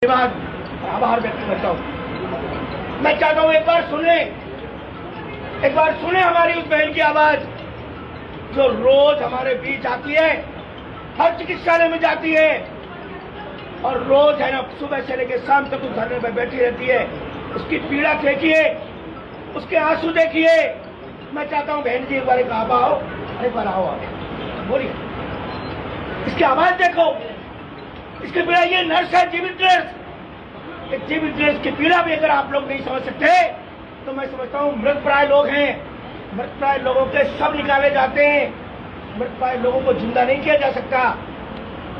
आभार व्यक्त करता हूँ। मैं चाहता हूँ एक बार सुने हमारी उस बहन की आवाज जो रोज हमारे बीच आती है, हर चिकित्सालय में जाती है और रोज है ना सुबह से लेकर शाम तक उस धरने पर बैठी रहती है। उसकी पीड़ा देखिए, उसके आंसू देखिए। मैं चाहता हूँ बहन जी एक बार एक बार आओ बोलिए, इसकी आवाज देखो, इसकी पीड़ा। ये नर्स है जीवित नर्स, जीवित नर्स की पीड़ा भी अगर आप लोग नहीं समझ सकते तो मैं समझता हूँ मृत प्राय लोग हैं, मृत प्राय लोगों के सब निकाले जाते हैं। मृत प्राय लोगों को जिंदा नहीं किया जा सकता।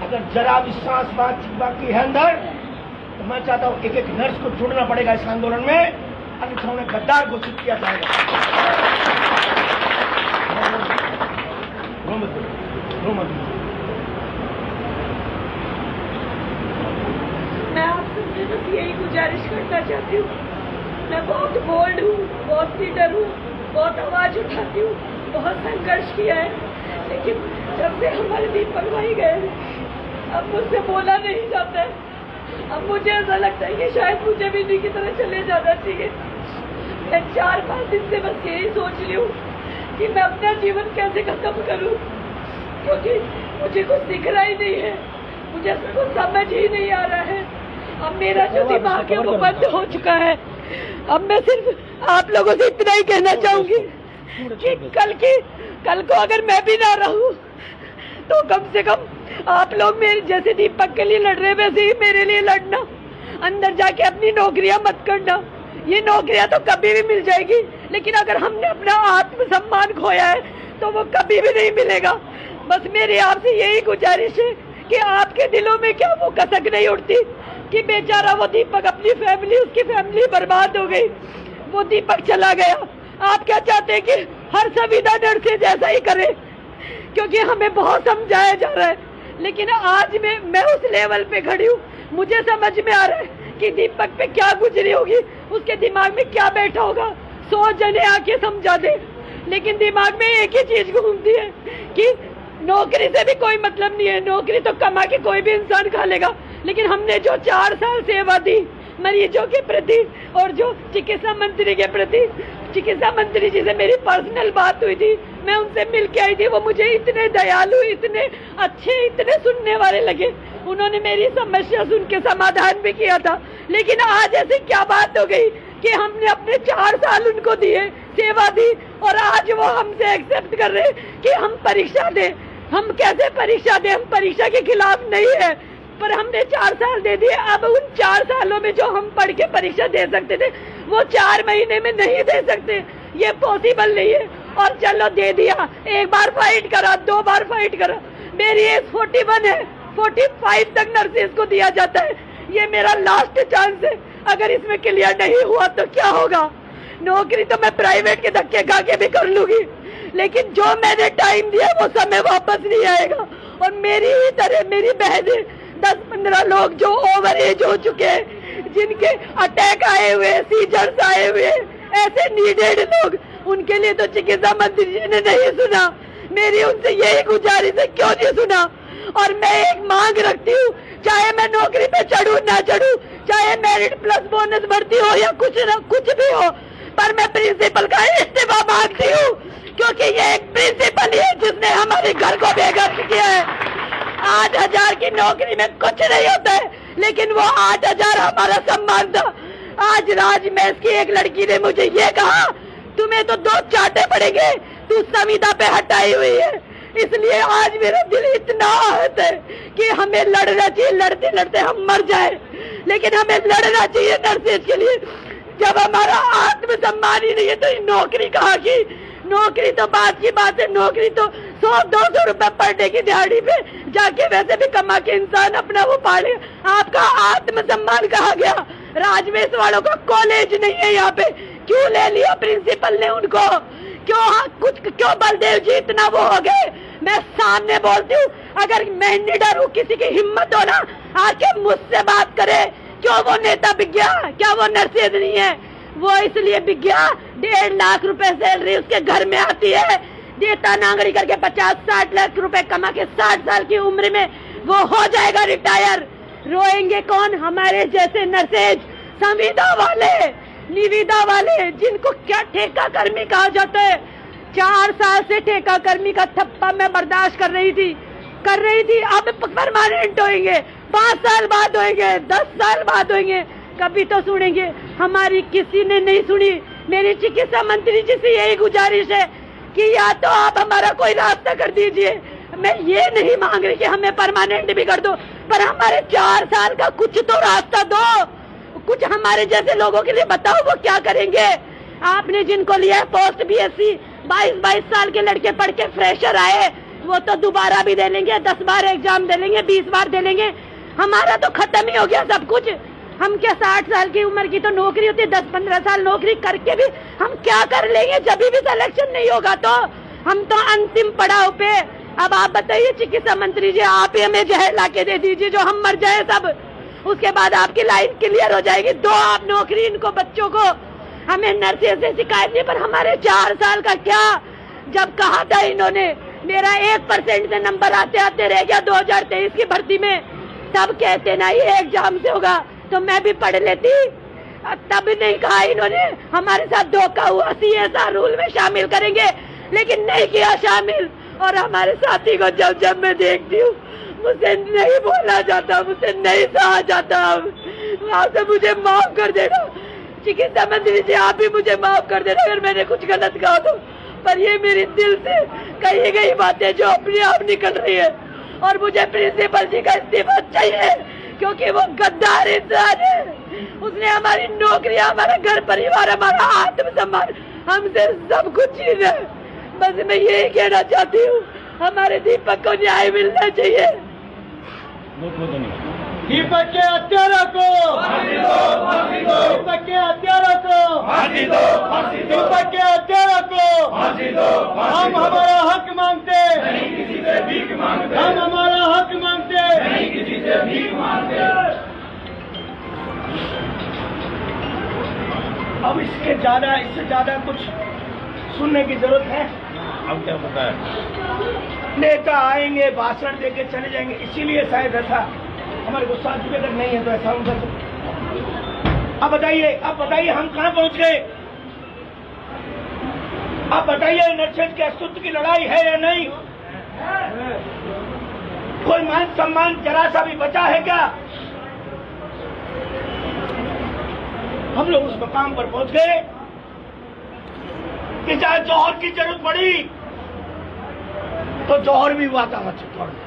अगर जरा भी सांस बाकी है अंदर तो मैं चाहता हूँ एक एक नर्स को जुड़ना पड़ेगा इस आंदोलन में, अन्यथा उन्हें गद्दार घोषित किया जाएगा। मैं आपसे बस यही गुजारिश करना चाहती हूँ। मैं बहुत बोल्ड हूँ, बहुत लीडर हूँ, बहुत आवाज उठाती हूँ, बहुत संघर्ष किया है, लेकिन जब से हमारे दीपक भाई गए अब मुझसे बोला नहीं जाता है। अब मुझे ऐसा लगता है कि शायद मुझे भी इन्हीं की तरह चले जाना चाहिए। मैं 4-5 दिन से बस यही सोच रही हूँ कि मैं अपना जीवन कैसे खत्म करूँ, क्योंकि मुझे कुछ दिख रहा ही नहीं है, मुझे कुछ समझ ही नहीं आ रहा है। अब मेरा जो दिमाग है वो बंद हो चुका है। अब मैं सिर्फ आप लोगों से इतना ही कहना चाहूंगी कि कल को अगर मैं भी ना रहूं तो कम से कम आप लोग मेरे जैसे दीपक के लिए लड़ रहे वैसे ही मेरे लिए लड़ना। अंदर जाके अपनी नौकरियां मत करना, ये नौकरियां तो कभी भी मिल जाएगी, लेकिन अगर हमने अपना आत्मसम्मान खोया है तो वो कभी भी नहीं मिलेगा। बस मेरी आपसे यही गुजारिश है कि आपके दिलों में क्या वो कसक नहीं उठती कि बेचारा वो दीपक, अपनी फैमिली, उसकी फैमिली बर्बाद हो गई, वो दीपक चला गया। आप क्या चाहते हैं कि हर संविदा नर्स जैसा ही करे, क्योंकि हमें बहुत समझाया जा रहा है, लेकिन आज मैं उस लेवल पे खड़ी हूँ। मुझे समझ में आ रहा है कि दीपक पे क्या गुजरी होगी, उसके दिमाग में क्या बैठा होगा। 100 जने आके समझा दे, लेकिन दिमाग में एक ही चीज घूमती है कि नौकरी से भी कोई मतलब नहीं है, नौकरी तो कमा के कोई भी इंसान खा लेगा। लेकिन हमने जो 4 साल सेवा दी मरीजों के प्रति और जो चिकित्सा मंत्री के प्रति, चिकित्सा मंत्री जी से मेरी पर्सनल बात हुई थी, मैं उनसे मिल के आई थी, वो मुझे इतने दयालु, इतने अच्छे, इतने सुनने वाले लगे। उन्होंने मेरी समस्या सुन के समाधान भी किया था। लेकिन आज ऐसी क्या बात हो गई कि हमने अपने 4 साल उनको दिए, सेवा दी, और आज वो हमसे एक्सेप्ट कर रहे कि हम परीक्षा दें। हम कैसे परीक्षा दें? हम परीक्षा के खिलाफ नहीं है, पर हमने 4 साल दे दिए। अब उन 4 सालों में जो हम पढ़ के परीक्षा दे सकते थे वो 4 महीने में नहीं दे सकते, ये पॉसिबल नहीं है। और चलो दे दिया, एक बार फाइट करा, 2 बार फाइट करा। मेरी एज 41 है, 45 तक नर्सेज को दिया जाता है। ये मेरा लास्ट चांस है, अगर इसमें क्लियर नहीं हुआ तो क्या होगा? नौकरी तो मैं प्राइवेट के धक्के खा के भी कर लूंगी, लेकिन जो मैंने टाइम दिया वो समय वापस नहीं आएगा। और मेरी ही तरह मेरी बहनें 10-15 लोग जो ओवर एज हो चुके हैं, जिनके अटैक आए हुए, सीजर्स आए हुए, ऐसे नीडेड लोग, उनके लिए तो चिकित्सा मंत्री जी ने नहीं सुना। मेरी उनसे यही गुजारिश है, क्यों नहीं सुना? और मैं एक मांग रखती हूँ, चाहे मैं नौकरी पे चढ़ू ना चढ़ू, चाहे मेरिट प्लस बोनस भर्ती हो या कुछ भी हो, पर मैं प्रिंसिपल का इस्तीफा मांगती हूँ, क्योंकि ये एक प्रिंसिपल ही है जिसने हमारे घर को बेघर किया है। 8,000 की नौकरी में कुछ नहीं होता है, लेकिन वो 8,000 हमारा सम्मान था। आज राजमेश की एक लड़की ने मुझे ये कहा, तुम्हें तो 2 चाटे पड़ेंगे, तू संविदा पे हटाई हुई है। इसलिए आज मेरा दिल इतना आहत है कि हमें लड़ना चाहिए, लड़ते लड़ते हम मर जाए, लेकिन हमें लड़ना चाहिए नर्सेज के लिए। जब हमारा आत्मसम्मान ही नहीं है तो नौकरी कहाँ की? नौकरी तो बात की बात है, नौकरी तो 100-200 रुपए पर डे की दिहाड़ी पे जाके वैसे भी कमा के इंसान अपना वो पाले। आपका आत्मसम्मान कहाँ गया? राजमेश वालों का कॉलेज नहीं है यहाँ पे, क्यों ले लिया प्रिंसिपल ने उनको? क्यों बलदेव जी इतना वो हो गए? मैं सामने बोलती हूँ, अगर मैं निडर हूँ, किसी की हिम्मत हो ना आके मुझसे बात करे। क्यों वो नेता बिक गया? क्या वो नर्सेज नहीं है? वो इसलिए बिक गया, 1.5 लाख रुपए सैलरी उसके घर में आती है, देता नांगड़ी करके 50-60 लाख रुपए कमा के 60 साल की उम्र में वो हो जाएगा रिटायर। रोएंगे कौन? हमारे जैसे नर्सेज, संविदा वाले, निविदा वाले, जिनको क्या ठेका कर्मी कहा जाता है। 4 साल से ठेका कर्मी का थप्पा मैं बर्दाश्त कर रही थी। अब परमानेंट होंगे, 5 साल बाद होंगे, 10 साल बाद होंगे, कभी तो सुनेंगे। हमारी किसी ने नहीं सुनी। मेरी चिकित्सा मंत्री जी से यही गुजारिश है कि या तो आप हमारा कोई रास्ता कर दीजिए। मैं ये नहीं मांग रही कि हमें परमानेंट भी कर दो, पर हमारे 4 साल का कुछ तो रास्ता दो। कुछ हमारे जैसे लोगों के लिए बताओ, वो क्या करेंगे। आपने जिनको लिया पोस्ट बीएससी, 22 साल के लड़के पढ़ के फ्रेशर आए, वो तो दोबारा भी दे लेंगे, 10 बार एग्जाम दे लेंगे, 20 बार दे लेंगे। हमारा तो खत्म ही हो गया सब कुछ। हम क्या 60 साल की उम्र की तो नौकरी होती है, 10-15 साल नौकरी करके भी हम क्या कर लेंगे जब भी सिलेक्शन नहीं होगा। तो हम तो अंतिम पड़ाव पे। अब आप बताइए चिकित्सा मंत्री जी, आप ही हमें जहर ला के दे दीजिए जो हम मर जाए सब, उसके बाद आपकी लाइन क्लियर हो जाएगी। दो आप नौकरी इनको बच्चों को। हमें नर्सेज से शिकायत नहीं, पर हमारे 4 साल का क्या। जब कहा था इन्होंने, मेरा 1% से नंबर आते आते रह गया 2023 की भर्ती में, तब कहते ना ये एग्जाम से होगा तो मैं भी पढ़ लेती। तब नहीं कहा इन्होंने, हमारे साथ धोखा हुआ, CSR रूल में शामिल करेंगे, लेकिन नहीं किया शामिल। और हमारे साथी को जब जब मैं देखती हूँ, मुझसे नहीं बोला जाता, मुझसे नहीं सहा जाता। आपसे मुझे माफ कर देना चिकित्सा मंत्री जी, आप भी मुझे माफ कर देना अगर मैंने कुछ गलत कहा तो। पर ये मेरे दिल से कही गई बातें जो अपने आप निकल रही है। और मुझे प्रिंसिपल जी का इस्तीफा चाहिए, क्योंकि वो गद्दार इंसान है। उसने हमारी नौकरी, हमारा घर परिवार, हमारा आत्मसम्मान, हमसे सब कुछ छीन है। बस मैं यही कहना चाहती हूँ, हमारे दीपक को न्याय मिलना चाहिए। दीपक के हत्यारों को फांसी दो, फांसी दो। दीपक के हत्यारों को फांसी दो, फांसी दो। दीपक के हत्यारों को फांसी दो, फांसी दो। हम हमारा हक मांगते नहीं, किसी से भीख मांगते। हम हमारा हक मांगते नहीं, किसी से भीख मांगते। अब इससे ज्यादा कुछ सुनने की जरूरत है? अब क्या पता है, नेता आएंगे, भाषण देके चले जाएंगे, इसीलिए शायद ऐसा हमारे गुस्सा चुके। अगर नहीं है तो ऐसा होगा। अब बताइए हम कहां पहुंच गए? अब बताइए नक्सल के अस्तित्व की लड़ाई है या नहीं? कोई मान सम्मान जरा सा भी बचा है क्या? हम लोग उस मकाम पर पहुंच गए कि चाहे जौहर की जरूरत पड़ी तो जौहर भी हुआ था चित्तौड़ में।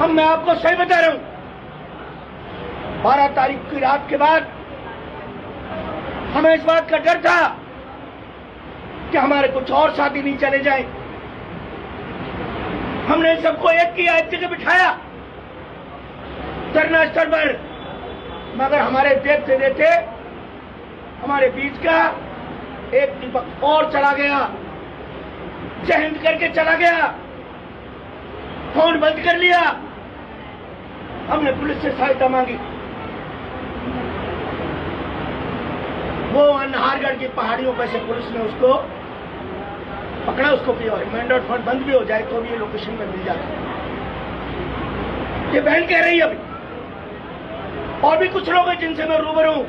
मैं आपको सही बता रहा हूं, 12 तारीख की रात के बाद हमें इस बात का डर था कि हमारे कुछ और साथी नहीं चले जाएं। हमने सबको एक किया, एक जगह बिठाया धरना स्थल पर, मगर हमारे देखते देखते हमारे बीच का एक दीपक और चला गया, जय हिंद करके चला गया, फोन बंद कर लिया। हमने पुलिस से सहायता मांगी। वो नाहरगढ़ की पहाड़ियों पर से पुलिस ने उसको पकड़ा, उसको भी, और रिमांड और फोन बंद भी हो जाए तो भी ये लोकेशन पर मिल जाता। ये बहन कह रही है अभी, और भी कुछ लोग हैं जिनसे मैं रूबरू हूं।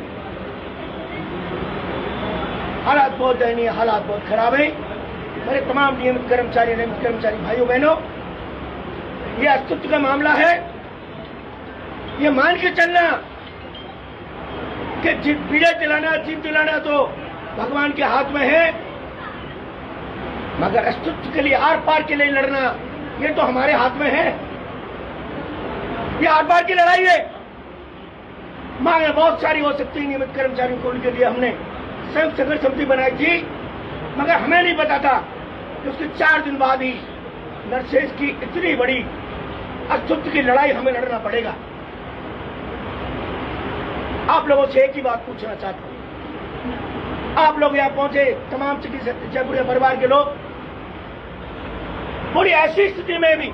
हालात बहुत दयनीय, हालात बहुत खराब है। मेरे तमाम नियमित कर्मचारी भाइयों बहनों, ये अस्तित्व का मामला है। ये मान के चलना कि पीड़े जीत दिलाना तो भगवान के हाथ में है, मगर अस्तित्व के लिए, आर पार के लिए लड़ना, ये तो हमारे हाथ में है। ये आर पार की लड़ाई है। मांगे बहुत सारी हो सकती है नियमित कर्मचारियों को, उनके लिए हमने संयुक्त संघर्ष समिति बनाई थी, मगर हमें नहीं पता था कि उसके 4 दिन बाद ही नर्सेज की इतनी बड़ी अस्तित्व की लड़ाई हमें लड़ना पड़ेगा। आप लोगों से एक ही बात पूछना चाहता हूं। आप लोग यहां पहुंचे, तमाम चिकित्सक, जयपुरिया परिवार के लोग, पूरी ऐसी स्थिति में भी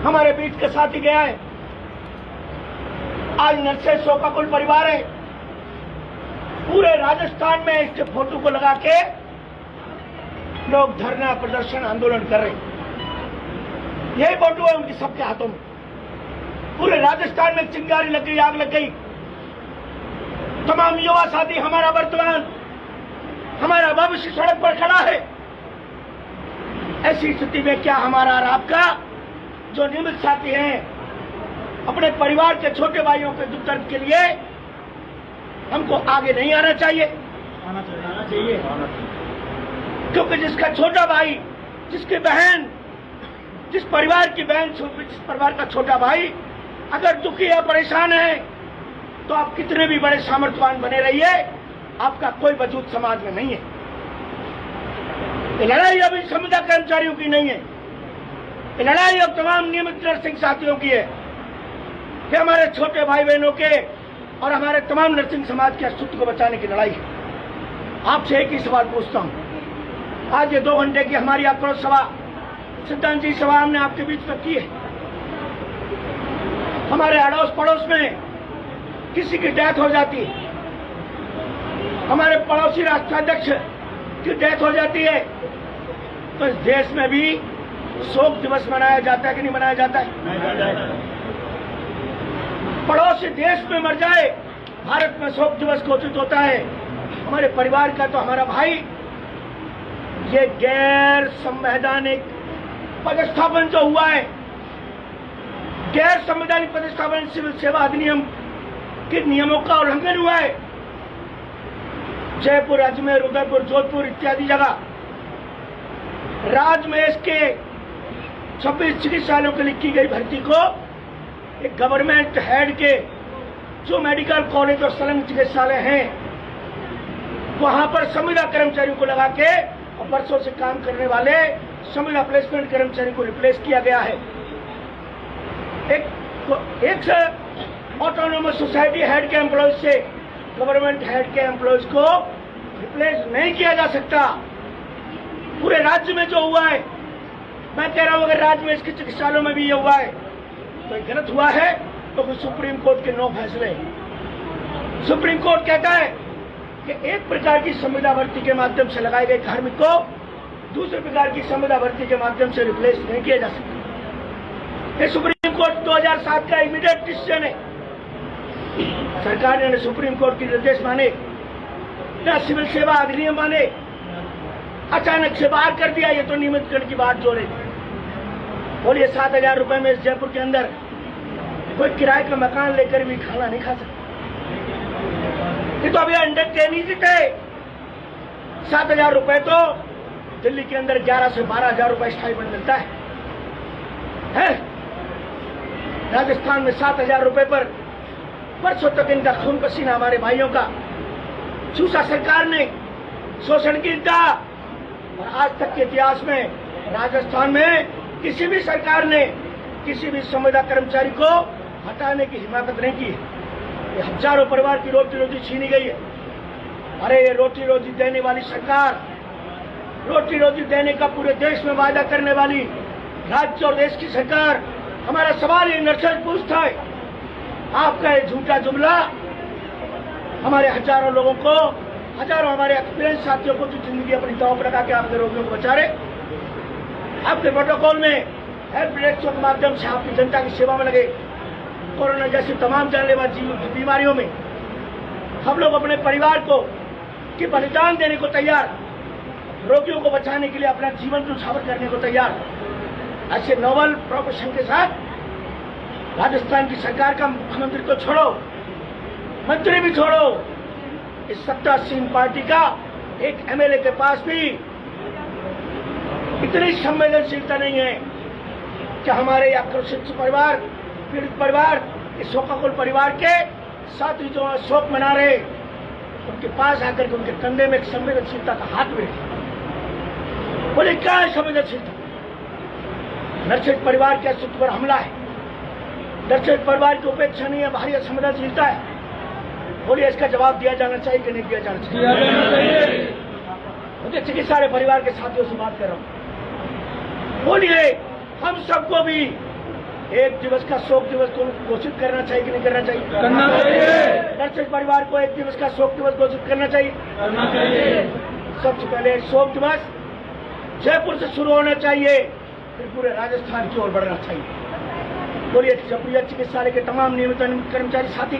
हमारे बीच के साथी गया है। आज नर्सेज का कुल परिवार है, पूरे राजस्थान में इसके फोटो को लगा के लोग धरना, प्रदर्शन, आंदोलन कर रहे हैं। यही फोटो है उनकी सबके हाथों में। पूरे राजस्थान में चिंगारी लग गई, आग लग गई। तमाम युवा साथी, हमारा वर्तमान, हमारा भविष्य सड़क पर खड़ा है। ऐसी स्थिति में क्या हमारा और आपका जो नियमित साथी हैं, अपने परिवार के छोटे भाइयों के दुख दर्द के लिए हमको आगे नहीं आना चाहिए? आना चाहिए। क्योंकि जिसका छोटा भाई, जिसकी बहन, जिस परिवार की बहन, जिस परिवार का छोटा भाई अगर दुखी है, परेशान है, तो आप कितने भी बड़े सामर्थ्यवान बने रहिए, आपका कोई वजूद समाज में नहीं है। ये लड़ाई अभी संविदा कर्मचारियों की नहीं है, ये लड़ाई अब तमाम नियमित नर्सिंग साथियों की है। ये हमारे छोटे भाई बहनों के और हमारे तमाम नर्सिंग समाज के अस्तित्व को बचाने की लड़ाई है। आपसे एक ही सवाल पूछता हूं, आज ये 2 घंटे की हमारी आक्रोश सभा, श्रद्धांजलि सभा हमने आपके बीच में की है। हमारे अड़ोस पड़ोस में किसी की डेथ हो जाती है, हमारे पड़ोसी राष्ट्राध्यक्ष की डेथ हो जाती है, तो इस देश में भी शोक दिवस मनाया जाता है कि नहीं मनाया जाता है? पड़ोसी देश में मर जाए, भारत में शोक दिवस घोषित होता है। हमारे परिवार का तो हमारा भाई, ये गैर संवैधानिक पदस्थापन जो हुआ है, गैर संवैधानिक पदस्थापन, सिविल सेवा अधिनियम के नियमों का उल्लंघन हुआ है। जयपुर, अजमेर, उदयपुर, जोधपुर इत्यादि जगह राजमहेश के 26 चिकित्सालयों के लिए की गई भर्ती को एक गवर्नमेंट हेड के जो मेडिकल कॉलेज और संलग्न चिकित्सालय हैं, वहां पर संविदा कर्मचारियों को लगा के और वर्षों से काम करने वाले संविदा प्लेसमेंट कर्मचारी को रिप्लेस किया गया है। एक ऑटोनोमस सोसाइटी हेड के एम्प्लॉयज से गवर्नमेंट हेड के एम्प्लॉयज को रिप्लेस नहीं किया जा सकता। पूरे राज्य में जो हुआ है, मैं कह रहा हूं अगर राज्य में इसके चिकित्सालयों में भी ये हुआ है तो ये गलत हुआ है। तो फिर सुप्रीम कोर्ट के 9 फैसले, सुप्रीम कोर्ट कहता है कि एक प्रकार की संविदा भर्ती के माध्यम से लगाए गए कार्मिक को दूसरे प्रकार की संविदा भर्ती के माध्यम से रिप्लेस नहीं किया जा सकता। ये सुप्रीम कोर्ट 2007 का इमीडिएट डिसीजन है। सरकार ने सुप्रीम कोर्ट के निर्देश माने, ना सिविल सेवा अधिनियम माने, अचानक से बाहर कर दिया। ये तो नियमितकरण की बात जो रही, बोलिए 7,000 रुपए में इस जयपुर के अंदर कोई किराए का मकान लेकर भी खाना नहीं खा सकता। ये तो अभी अंडर टेनिजी थे। 7,000 रुपए तो दिल्ली के अंदर 11 से 12,000 रुपए स्टाइपेंड मिलता है? राजस्थान में 7,000 रुपए पर वर्षों तक इनका खून पसीना हमारे भाइयों का चूसा सरकार ने शोषण की था। और आज तक के इतिहास में राजस्थान में किसी भी सरकार ने किसी भी संविदा कर्मचारी को हटाने की हिम्मत नहीं की है। ये हजारों परिवार की रोटी रोजी छीनी गई है। अरे ये रोटी रोजी देने वाली सरकार, रोटी रोजी देने का पूरे देश में वादा करने वाली राज्य और देश की सरकार, हमारा सवाल ये नर्सरी पूछता है, आपका ये झूठा जुमला हमारे हजारों लोगों को, हजारों हमारे एक्सपीरियंस साथियों को जो जिंदगी अपनी दांव पर लगा के आपके रोगियों को बचा रहे, आपके प्रोटोकॉल में हेल्प डेस्क के माध्यम से आपकी जनता की सेवा में लगे। कोरोना जैसी तमाम जानलेवा बीमारियों में हम लोग अपने परिवार को की बलिदान देने को तैयार, रोगियों को बचाने के लिए अपना जीवन न्यौछावर करने को तैयार। ऐसे नोबल प्रोफेशन के साथ राजस्थान की सरकार का मुख्यमंत्री तो छोड़ो, मंत्री भी छोड़ो, इस सत्तासीन पार्टी का एक एमएलए के पास भी इतनी संवेदनशीलता नहीं है कि हमारे आक्रोशित परिवार, पीड़ित परिवार, इस शोकाकुल परिवार के साथ ही जो शोक मना रहे, उनके पास आकर के उनके कंधे में एक संवेदनशीलता का हाथ भी रखे। बोले क्या है संवेदनशीलता? नक्सलित परिवार के अस्तित्व पर हमला है, नक्सलित परिवार की उपेक्षा नहीं है, बाहरी असंवेदनशीलता है। बोलिए इसका जवाब दिया जाना चाहिए कि नहीं दिया जाना चाहिए? मुझे चिकित्सा परिवार के साथियों से बात कर रहा हूँ। बोलिए हम सबको भी एक दिवस का शोक दिवस को घोषित करना चाहिए कि नहीं करना चाहिए? करना चाहिए। नक्सलित परिवार को एक दिवस का शोक दिवस घोषित करना चाहिए? करना चाहिए। सबसे पहले शोक दिवस जयपुर से शुरू होना चाहिए। फिर पूरे राजस्थान की ओर बढ़ना चाहिए। बोलिए, जयपुरिया चिकित्सालय के तमाम नियमित कर्मचारी साथी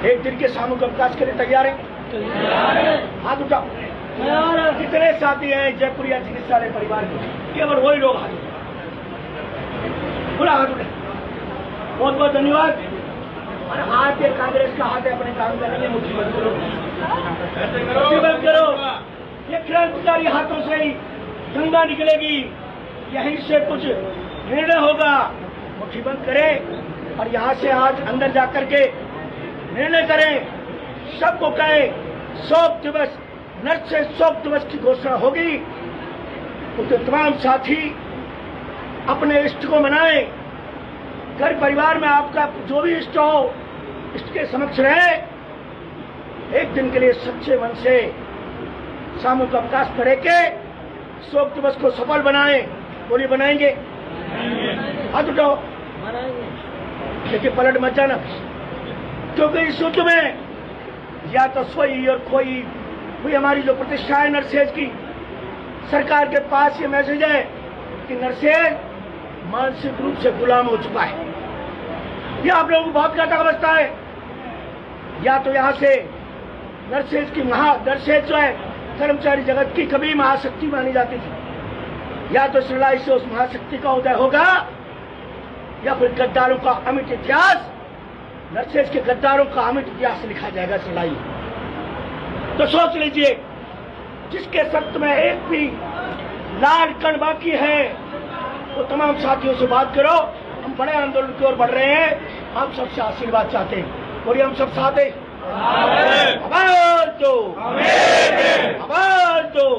एक दिन के सामूहिक अवकाश के लिए तैयार हैं? हाथ उठाओ। कितने साथी हैं जयपुरिया चिकित्सालय परिवार के? केवल वही लोग हाथ उठाओ। पूरा हाथ उठाओ। बहुत बहुत धन्यवाद। और हाथ है, कांग्रेस का हाथ है, अपने काम करेंगे। मुट्ठी बंद करो, मुट्ठी बंद करो। ये क्रांतिकारी हाथों से ही गंगा निकलेगी, यहीं से कुछ निर्णय होगा। मुट्ठी बंद करें और यहाँ से आज अंदर जाकर के निर्णय करें। सबको कहें शोक दिवस, नर्सेज शोक दिवस की घोषणा होगी तो तमाम साथी अपने इष्ट को मनाएं। घर परिवार में आपका जो भी इष्ट हो, इष्ट के समक्ष रहे। एक दिन के लिए सच्चे मन से सामूहिक अवकाश करे के शोक दिवस को सफल बनाएं। बोलिए, बनाएंगे? हाथ उठाओ। लेकिन पलट मत जाना, क्योंकि इस युद्ध में या तो सोई और खोई हुई हमारी जो प्रतिष्ठा है नर्सेज की। सरकार के पास ये मैसेज है कि नर्सेज मानसिक रूप से गुलाम हो चुका है। यह आप लोगों को बहुत घाटा बचता है। या तो यहाँ से नर्सेज की नर्सेज जो है कर्मचारी जगत की कभी महाशक्ति मानी जाती थी, या तो सिलाई से उस महाशक्ति का उदय होगा, या फिर गद्दारों का अमिट इतिहास, नर्सेज के गद्दारों का अमिट इतिहास लिखा जाएगा सिलाई। तो सोच लीजिए, जिसके सत्य में एक भी लाल कण बाकी है, वो तमाम साथियों से बात करो। हम बड़े आंदोलन की ओर बढ़ रहे हैं। हम सबसे आशीर्वाद चाहते हैं। बोलिए, हम सब साथ हैं। आवाज दो, आवाज दो।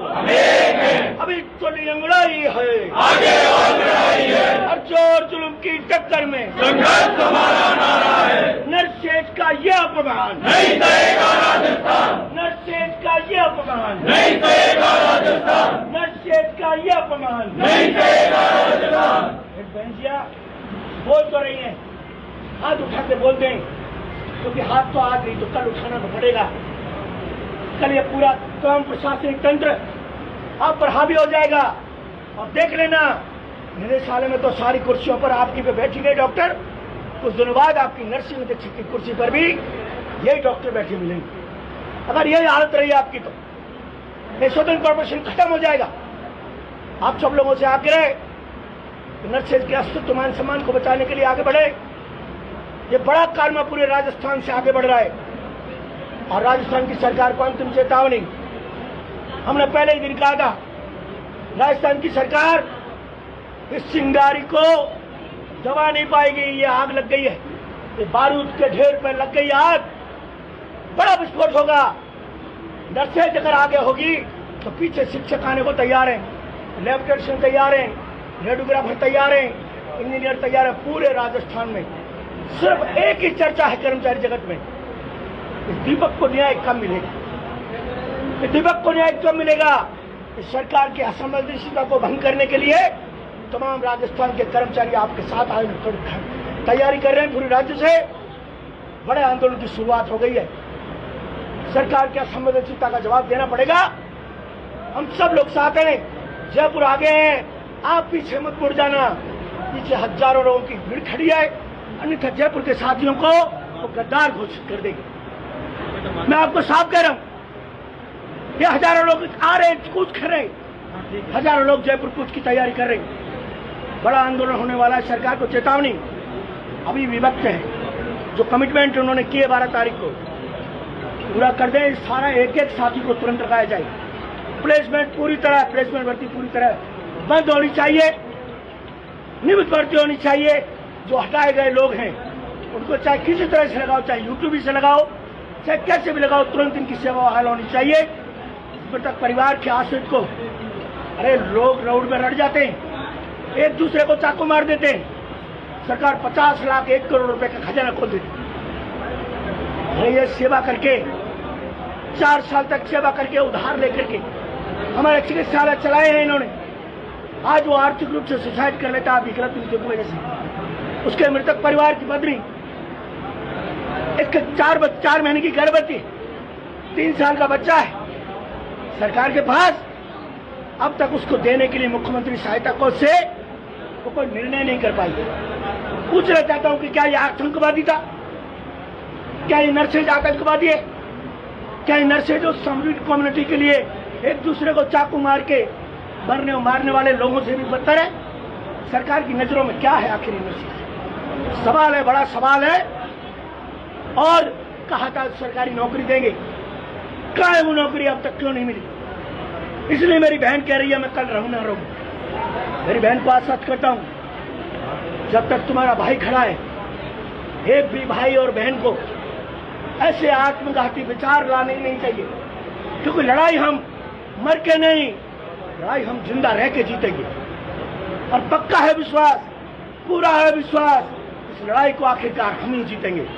अभी तो अंगड़ाई है, आगे और लड़ाई है। और जोर जुल्म की टक्कर में संघर्ष हमारा नारा है। नर्सेज का ये अपमान नहीं सहेगा राजस्थान। नर्सेज का ये अपमान नहीं सहेगा राजस्थान। नर्सेज का ये अपमान नहीं सहेगा राजस्थान। बहन जिया बोल तो रही है, हाथ उठा के बोल दें, क्योंकि हाथ तो आज नहीं तो कल उठाना तो पड़ेगा। कल ये पूरा तमाम प्रशासनिक तंत्र आप पर हावी हो जाएगा। और देख लेना, निदेशालय में तो सारी कुर्सियों पर आपकी पे बैठी गई डॉक्टर, कुछ दिनों बाद आपकी नर्सिंग अधीक्षक की कुर्सी पर भी यही डॉक्टर बैठे मिलेंगे। अगर यही हालत रही आपकी तो ये स्वतंत्र कॉर्पोरेशन खत्म हो जाएगा। आप सब लोगों से आग्रह है, नर्सेज के अस्तित्व मान सम्मान को बचाने के लिए आगे बढ़े। ये बड़ा कारमा पूरे राजस्थान से आगे बढ़ रहा है। और राजस्थान की सरकार को अंतिम चेतावनी, हमने पहले ही दिन कहा था, राजस्थान की सरकार इस चिंगारी को दबा नहीं पाएगी। ये आग लग गई है, ये बारूद के ढेर पर लग गई आग, बड़ा विस्फोट होगा। नर्सेज अगर आगे होगी तो पीछे शिक्षक आने को तैयार हैं, लैब टेक्नीशियन तैयार हैं, रेडियोग्राफर तैयार हैं, इंजीनियर तैयार है। पूरे राजस्थान में सिर्फ एक ही चर्चा है कर्मचारी जगत में, इस दीपक को न्याय कब मिलेगा, इस दीपक को न्याय कब मिलेगा। इस सरकार की असंवेदनशीलता को भंग करने के लिए तमाम राजस्थान के कर्मचारी आपके साथ आए तैयारी कर रहे हैं। पूरे राज्य से बड़े आंदोलन की शुरुआत हो गई है। सरकार की असंवेदनशीलता का जवाब देना पड़ेगा। हम सब लोग साथ हैं, जयपुर आगे हैं, आप पीछे मत मुड़ जाना। पीछे हजारों लोगों की भीड़ खड़ी है, अन्यथा जयपुर के साथियों को वो गद्दार घोषित कर देंगे। मैं आपको साफ कह रहा हूं, ये हजारों लोग आ रहे हैं, कूच कर रहे, हजारों लोग जयपुर कूच की तैयारी कर रहे। बड़ा आंदोलन होने वाला है। सरकार को चेतावनी, अभी विभक्त है। जो कमिटमेंट उन्होंने किए 12 तारीख को पूरा कर दें। सारा एक एक साथी को तुरंत लगाया जाए। प्लेसमेंट पूरी तरह, प्लेसमेंट भर्ती पूरी तरह बंद होनी चाहिए, नियमित भर्ती होनी चाहिए। जो हटाए गए लोग हैं उनको चाहे किसी तरह से लगाओ, चाहे यूट्यूब से लगाओ, चाहे कैसे भी लगाओ, तुरंत इनकी सेवा बहाल होनी चाहिए। मृतक परिवार के आश्रित को, अरे लोग रोड में लड़ जाते हैं, एक दूसरे को चाकू मार देते हैं। सरकार 50 लाख 1 करोड़ रुपए का खजाना खोल देती। ये सेवा करके 4 साल तक सेवा करके उधार लेकर के हमारे चिकित्सालय चलाए हैं इन्होंने। आज वो आर्थिक रूप से सुसाइड कर लेता है विकलत नीति की वजह से। उसके मृतक परिवार की पत्नी, इसके 4 महीने की गर्भवती, 3 साल का बच्चा है। सरकार के पास अब तक उसको देने के लिए मुख्यमंत्री सहायता कोष से वो कोई निर्णय नहीं कर पाई। पूछना चाहता हूं कि क्या ये आतंकवादी था? क्या ये नर्सेज आतंकवादी है? क्या ये नर्सेज उस संविधान कम्युनिटी के लिए एक दूसरे को चाकू मार के मरने और मारने वाले लोगों से भी बदतर है? सरकार की नजरों में क्या है आखिर नर्सेज? सवाल है, बड़ा सवाल है। और कहा था सरकारी नौकरी देंगे, कहाँ है वो नौकरी? अब तक क्यों नहीं मिली? इसलिए मेरी बहन कह रही है मैं कल रहूं ना रहूं। मेरी बहन को आश्वस्त करता हूं, जब तक तुम्हारा भाई खड़ा है, एक भी भाई और बहन को ऐसे आत्मघाती विचार लाने नहीं चाहिए, क्योंकि लड़ाई हम मर के नहीं, लड़ाई हम जिंदा रह के जीतेंगे। और पक्का है विश्वास, पूरा है विश्वास, इस लड़ाई को आखिरकार हम ही जीतेंगे। हम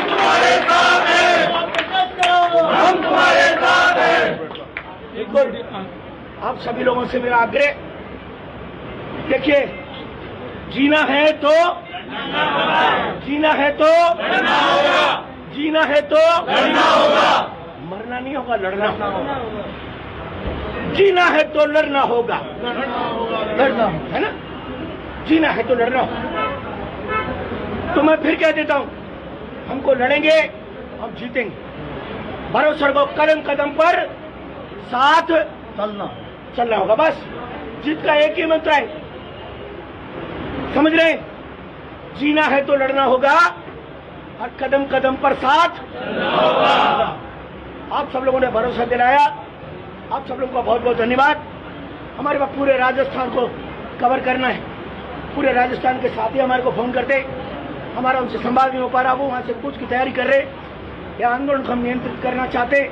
तुम्हारे साथ हैं, हम तुम्हारे साथ हैं। आप सभी लोगों से मेरा आग्रह, देखिए, जीना है तो जीना है तो जीना है तो लड़ना होगा, मरना नहीं होगा, लड़ना होगा। जीना है तो लड़ना होगा, लड़ना है ना? जीना है तो लड़ना होगा। तो मैं फिर कह देता हूं, हमको लड़ेंगे, हम जीतेंगे। भरोसा रखो, कदम कदम पर साथ चलना होगा। बस जीत का एक ही मंत्र है, समझ रहे हैं? जीना है तो लड़ना होगा और कदम कदम पर साथ होगा। आप सब लोगों ने भरोसा दिलाया, आप सब लोगों का बहुत बहुत धन्यवाद। हमारे पास पूरे राजस्थान को कवर करना है, पूरे राजस्थान के साथी हमारे को फोन करते, हमारा उनसे संवाद नहीं हो पा रहा, वो वहां से कुछ की तैयारी कर रहे। यह आंदोलन को हम नियंत्रित करना चाहते,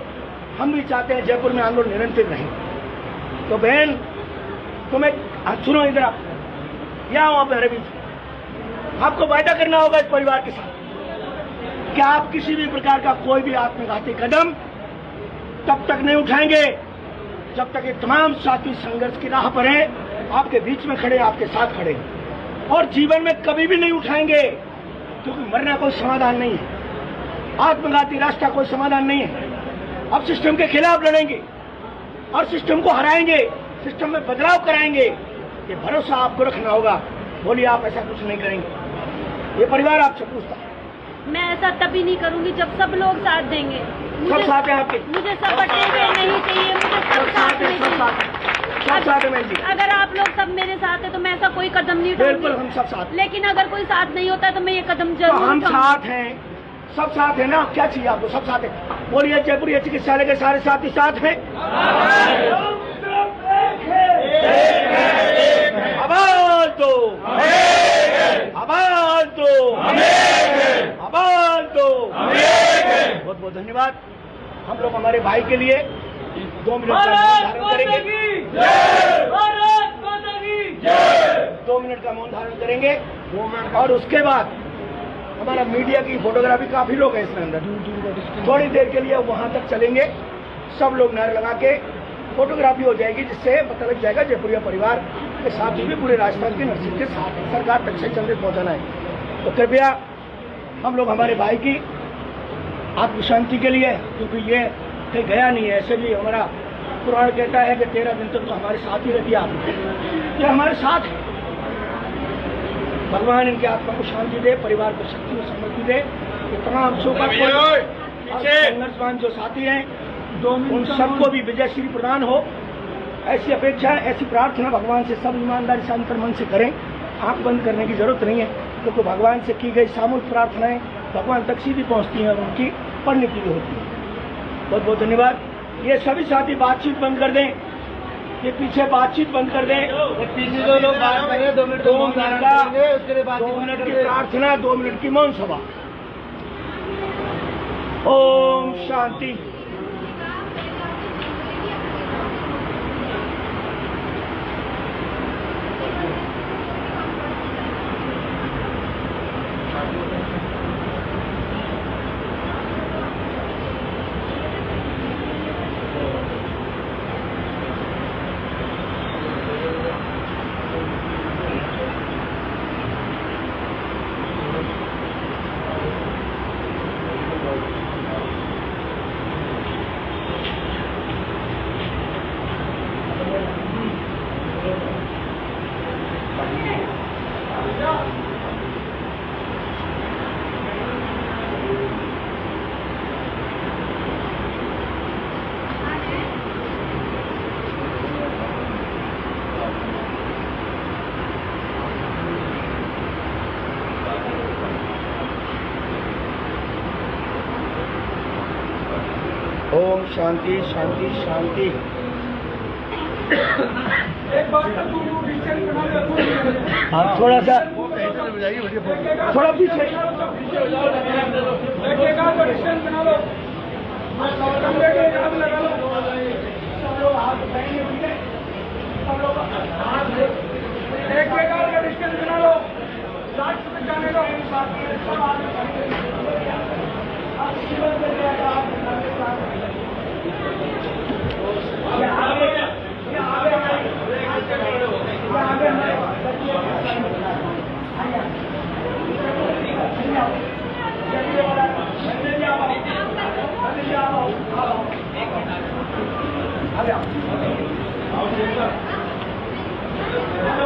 हम भी चाहते हैं जयपुर में आंदोलन नियंत्रित रहे। तो बहन, तुम्हें सुनो, इधर आप यहाँ आओ मेरे बीच। आपको वायदा करना होगा इस परिवार के साथ कि आप किसी भी प्रकार का कोई भी आत्मघाती कदम तब तक नहीं उठाएंगे जब तक ये तमाम साथी संघर्ष की राह पर हैं, आपके बीच में खड़े, आपके साथ खड़े, और जीवन में कभी भी नहीं उठाएंगे, क्योंकि मरना कोई समाधान नहीं है, आत्मघाती रास्ता कोई समाधान नहीं है। अब सिस्टम के खिलाफ लड़ेंगे और सिस्टम को हराएंगे, सिस्टम में बदलाव कराएंगे। ये भरोसा आपको रखना होगा। बोलिए, आप ऐसा कुछ नहीं करेंगे? ये परिवार आपसे पूछता है। मैं ऐसा तभी नहीं करूंगी जब सब लोग साथ देंगे। सब साथ हैं आपके? मुझे सब बटे हुए नहीं चाहिए, मुझे सब साथ में सब साथ है जी। अगर आप लोग सब मेरे साथ हैं तो मैं ऐसा कोई कदम नहीं उठाऊंगी। बिल्कुल, हम सब साथ। लेकिन अगर कोई साथ नहीं होता तो मैं ये कदम तो जरूर हम उठाऊंगी। साथ हैं, सब साथ है ना? क्या चाहिए आपको? सब साथ है। बोलिए, जयपुर चिकित्सालय के सारे साथी साथ हैं। आवाज दो, आवाज दो, आवाज दो। बहुत बहुत धन्यवाद। हम लोग हमारे भाई के लिए 2 मिनट का मौन धारण करेंगे। 2 मिनट का मौन धारण करेंगे और उसके बाद हमारा मीडिया की फोटोग्राफी, काफी लोग हैं इसमें अंदर, थोड़ी देर के लिए वहां तक चलेंगे। सब लोग नारे लगा के फोटोग्राफी हो जाएगी, जिससे पता लग जाएगा जयपुरिया परिवार के साथ ही पूरे राजस्थान के नर्सिंग के साथ सरकार तक सही संदेश पहुंचाना है। तो कृपया हम लोग हमारे भाई की आत्म शांति के लिए, क्योंकि ये कहीं गया नहीं है, ऐसे भी हमारा पुराण कहता है कि 13 दिन तक तो हमारे साथ ही रहती है आप, ये हमारे साथ है। भगवान इनकी आत्मा को शांति दे, परिवार को शक्ति और समृद्धि दे। ये तमाम संघर्षवान जो साथी हैं उन सबको भी विजय श्री प्रदान हो, ऐसी अपेक्षा, ऐसी प्रार्थना भगवान से सब ईमानदारी से अंतर्मन से करें। आंख बंद करने की जरूरत नहीं है, क्योंकि भगवान से की गई सामूहिक प्रार्थनाएं भगवान तक सीधी पहुंचती हैं और उनकी परिणति भी होती है। बहुत बहुत धन्यवाद। ये सभी साथी बातचीत बंद कर दें, ये पीछे बातचीत बंद कर दें। पीछे 2 लोग बात करें, 2 मिनट 2 मिनट की प्रार्थना, 2 मिनट की मौन सभा। ओम शांति। ओम शांति शांति शांति। हाँ थोड़ा सा थोड़ा पीछे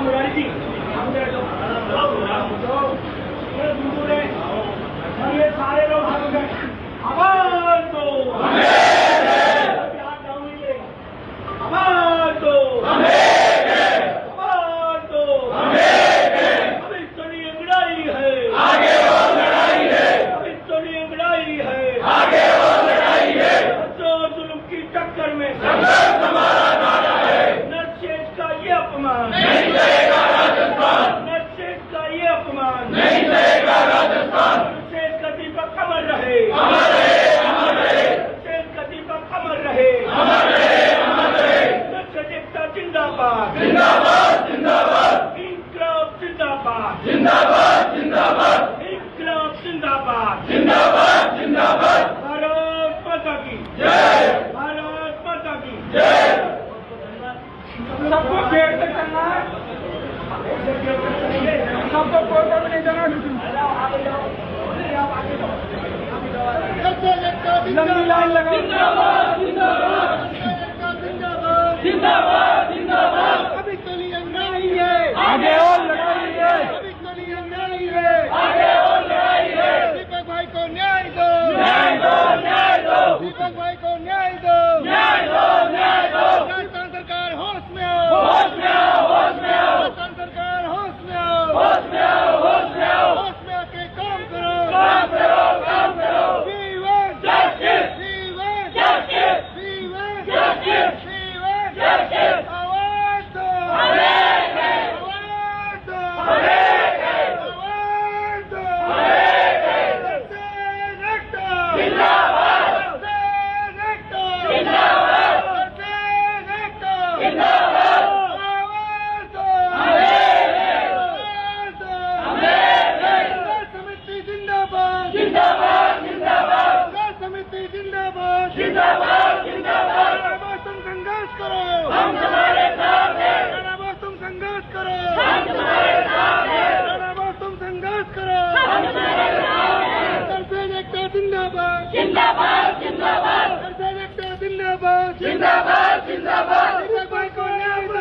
मुरारी जी ये सारे लोग हाथ उठाएं, आवाज दो, आवाज दो, आवाज दो। अभी थोड़ी लड़ाई है, आगे और लड़ाई है। अभी थोड़ी लड़ाई है, आगे और लड़ाई है। जो जुल्म की टक्कर में संघर्ष हमारा नारा है। नरसेठ का ये अपमान नहीं सहेगा राजस्थान, नरसेठ का ये अपमान नहीं सहेगा राजस्थान। नरसेठ का दीपक अमर रहे, अमर रहे, अमर रहे। नरसेठ का दीपक अमर रहे, अमर रहे, अमर रहे। नरसेठ एकता जिंदाबाद, जिंदाबाद, जिंदाबाद। इंकलाब जिंदाबाद, जिंदाबाद, जिंदाबाद। इंकलाब जिंदाबाद, जिंदाबाद, जिंदाबाद। भारत माता की जय, भारत माता की जय। सबको गेट तक चलना है, सबको कोर्ट में नहीं जाना। लंबी लाइन लगाओ। जिंदाबाद, जिंदाबाद, जिंदाबाद, जिंदाबाद। अभी तो लड़ाई है, आगे और लड़ाई है। अभी तो लड़ाई है, आगे और लड़ाई है। दीपक भाई को न्याय दो, न्याय दो, न्याय दो। दीपक भाई को न्याय दो, न्याय दो, न्याय दो। राजस्थान सरकार होश में आओ, होश में आओ, होश में आओ। राजस्थान सरकार होश में आओ, होश में आओ, होश में आओ। होश में आके काम करो, काम करो, काम करो। We want justice, we want justice, we want justice, we want justice। आवाज दो, आवाज दो, आवाज दो। जिंदाबाद, जिंदाबाद, जिंदाबाद। आवाज दो, आवाज दो। समिति जिंदाबाद, जिंदाबाद, जिंदाबाद। समिति जिंदाबाद, जिंदाबाद, जिंदाबाद। तुम संघर्ष करो, हम तुम्हारे साथ हैं। तुम संघर्ष करो, हम तुम्हारे साथ हैं। तुम संघर्ष करो, हम तुम्हारे साथ हैं। नरसेठ एकता जिंदाबाद, जिंदाबाद, जिंदाबाद। नरसेठ एकता जिंदाबाद, जिंदाबाद, जिंदाबाद। दीपक भाई को न्याय दो,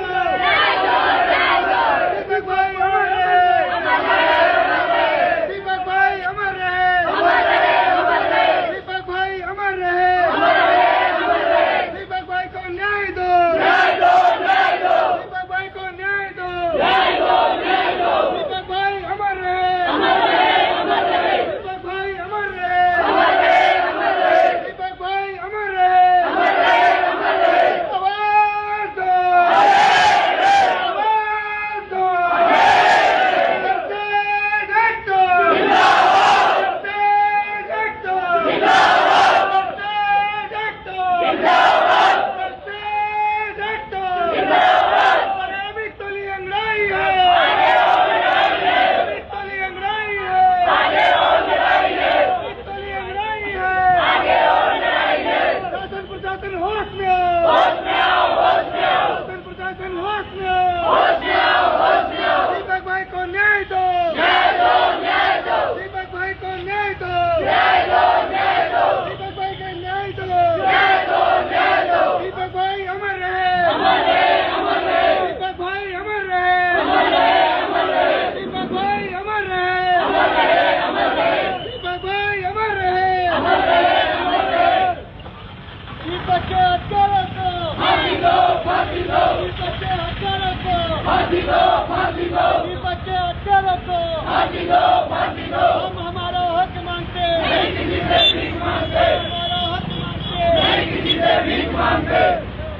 न्याय दो, न्याय दो। दीपक भाई अमर रहे, अमर रहे, अमर रहे। दीपक भाई अमर रहे, अमर रहे, अमर रहे। दीपक भाई अमर रहे, अमर रहे, अमर रहे। दीपक भाई को न्याय दो, न्याय दो, न्याय दो। दीपक भाई को न्याय दो, न्याय दो, न्याय दो। दीपक भाई अमर रहे, अमर रहे, अमर रहे। दीपक भाई अमर रहे, अमर रहे, अमर रहे। दीपक भाई अमर रहे, अमर रहे, अमर रहे। आवाज दो, आवाज दो। नरसेठ एकता जिंदाबाद, नरसेठ एकता जिंदाबाद, नरसेठ एकता जिंदाबाद, नरसेठ एकता जिंदाबाद। अभी तो लड़ाई है, आगे और लड़ाई है। अभी तो लड़ाई है, आगे और लड़ाई है। अभी तो लड़ाई है, आगे और लड़ाई है। शासन प्रशासन होश में आओ, होश में आओ, होश में आओ। शासन प्रशासन होश में आओ, होश में आओ, होश में आओ। दीपक भाई को न्याय दो, न्याय दो, न्याय दो। दीपक भाई को न्याय दो, न्याय दो, न्याय दो। दीपक भाई को न्याय दो, न्याय दो, न्याय दो। दीपक भाई अमर रहे, अमर रहे, अमर रहे। दीपक भाई अमर रहे, अमर रहे, अमर रहे। दीपक भाई अमर रहे, अमर रहे, अमर रहे। दीपक भाई अमर रहे, अमर रहे, अमर रहे। दीपक के हत्यारों को फांसी दो, फांसी दो। दीपक के हत्यारों को फांसी दो, फांसी दो। दीपक के हत्यारों को फांसी दो, फांसी दो। हम हमारा हक मांगते, नहीं किसी से भीख मांगते। हमारा हक मांगते, नहीं किसी से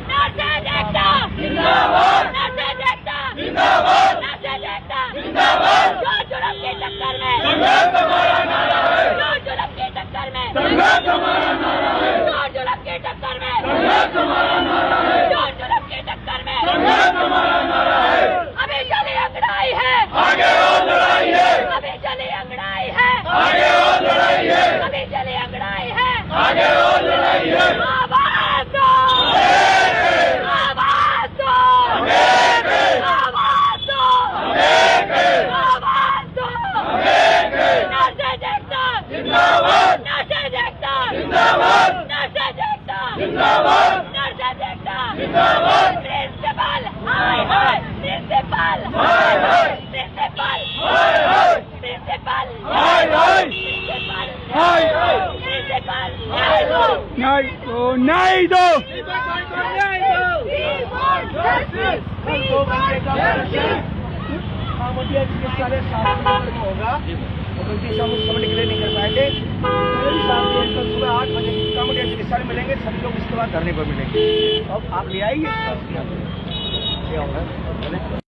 नर्सेज एकता जिंदाबाद, नर्सेज एकता जिंदाबाद, नर्सेज एकता जिंदाबाद। जो जुल्म के टक्कर में संघर्ष हमारा नारा है, जो जुल्म के टक्कर में संघर्ष हमारा नारा है, जो जुल्म के टक्कर में संघर्ष हमारा नारा है, जो जुल्म के टक्कर में संघर्ष हमारा नारा है। अभी चली अंगड़ाई है, आगे और लड़ाई है, अभी चली अंगड़ाई है, आगे और लड़ाई है, अभी चली अंगड़ाई है, आगे और लड़ाई है। आवाज दो, आवाज दो, आवाज दो, आवाज दो। नर्सेज एकता जिंदाबाद, नर्सेज एकता जिंदाबाद, नर्सेज एकता जिंदाबाद, नर्सेज एकता जिंदाबाद। प्रिंसिपल हाय हाय, प्रिंसिपल हाय हाय, प्रिंसिपल हाय हाय, प्रिंसिपल हाय हाय, प्रिंसिपल हाय हाय, प्रिंसिपल हाय हाय। नहीं दो कल 2 घंटे का कामोडिया चिकित्सालय 7 नंबर में होगा, और गलती से हम उस कमेटी के लिए नहीं कर पाएंगे। कल सुबह 8 बजे कामोडिया चिकित्सालय मिलेंगे, सभी लोग इसके बाद धरने पर मिलेंगे। अब आप ले आइए।